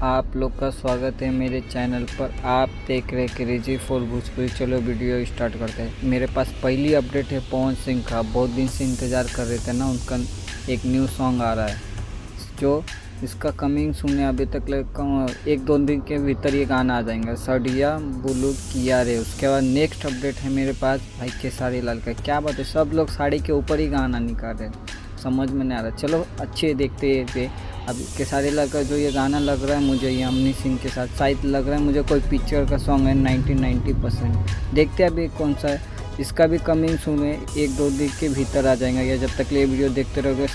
आप लोग का स्वागत है मेरे चैनल पर। आप देख रहे क्रेजी फॉर भोजपुरी। चलो वीडियो स्टार्ट करते हैं। मेरे पास पहली अपडेट है पवन सिंह का। बहुत दिन से इंतज़ार कर रहे थे ना, उनका एक न्यू सॉन्ग आ रहा है जो इसका कमिंग सुने अभी तक एक दो दिन के भीतर ये गाना आ जाएगा। सड़िया बुलू किया रे। उसके बाद नेक्स्ट अपडेट है मेरे पास भाई खेसारी लाल का। क्या बात है, सब लोग साड़ी के ऊपर ही गाना निकाल रहे हैं, समझ में नहीं आ रहा। चलो अच्छे देखते हैं। अभी खेसारी लाल का जो ये गाना लग रहा है मुझे, ये अमनी सिंह के साथ शायद लग रहा है मुझे कोई पिक्चर का सॉन्ग है। 90% देखते हैं अभी कौन सा है। इसका भी कमिंग सून है, एक दो दिन के भीतर आ जाएगा। या जब तक ये वीडियो देखते रहोगे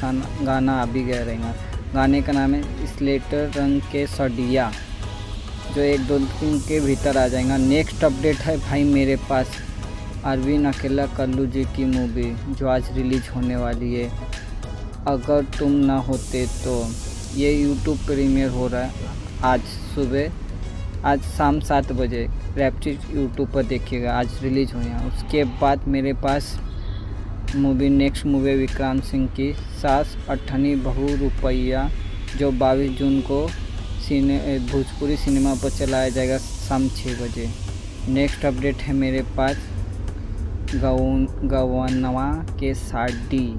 गाना आ भी गया रहेगा। गाने का नाम है स्लेटर रंग के सड़िया, जो एक दो दिन के भीतर आ जाएगा। नेक्स्ट अपडेट है भाई मेरे पास अरविंद अकेला कल्लू जी की मूवी जो आज रिलीज होने वाली है, अगर तुम ना होते तो। ये यूट्यूब प्रीमियर हो रहा है आज शाम 7 बजे। रैप्चिक यूट्यूब पर देखिएगा, आज रिलीज हो गया। उसके बाद मेरे पास नेक्स्ट मूवी विक्रांत सिंह की सास अठनी बहू रुपैया, जो 22 जून को भोजपुरी सिनेमा पर चलाया जाएगा शाम 6 बजे। नेक्स्ट अपडेट है मेरे पास गवनवा के साड़ी,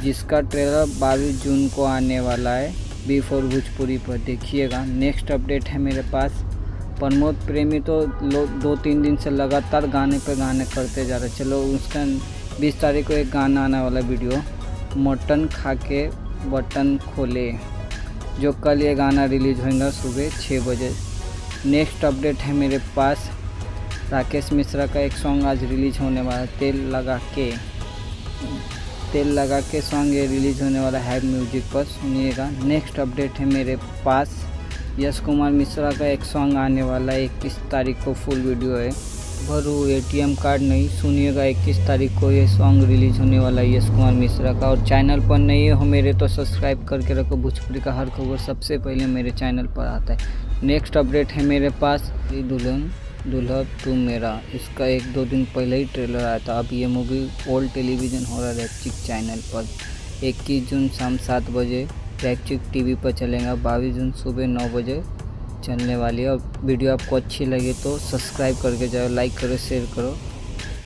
जिसका ट्रेलर 22 जून को आने वाला है B4 भोजपुरी पर, देखिएगा। नेक्स्ट अपडेट है मेरे पास प्रमोद प्रेमी तो 2-3 दिन से लगातार गाने पे गाने करते जा रहे। चलो उसका 20 तारीख को एक गाना आने वाला वीडियो, मटन खा के बटन खोले, जो कल ये गाना रिलीज होगा सुबह 6 बजे। नेक्स्ट अपडेट है मेरे पास राकेश मिश्रा का एक सॉन्ग आज रिलीज होने वाला है, तेल लगा के सॉन्ग ये रिलीज होने वाला है म्यूजिक पर, सुनिएगा। नेक्स्ट अपडेट है मेरे पास यश कुमार मिश्रा का एक सॉन्ग आने वाला है 21 तारीख को, फुल वीडियो है। भरू ATM कार्ड नहीं, सुनिएगा 21 तारीख को ये सॉन्ग रिलीज होने वाला है यश कुमार मिश्रा का। और चैनल पर नहीं हो मेरे तो सब्सक्राइब करके रखो, भोजपुरी का हर खबर सबसे पहले मेरे चैनल पर आता है। नेक्स्ट अपडेट है मेरे पास दुल्हा तू मेरा, इसका 1-2 दिन पहले ही ट्रेलर आया था। अब ये मूवी ओल्ड टेलीविज़न हो रहा है रैप्चिक चैनल पर। 21 जून शाम 7 बजे रैप्चिक TV पर चलेगा। 22 जून सुबह 9 बजे चलने वाली है। और वीडियो आपको अच्छी लगे तो सब्सक्राइब करके जाओ, लाइक करो, शेयर करो।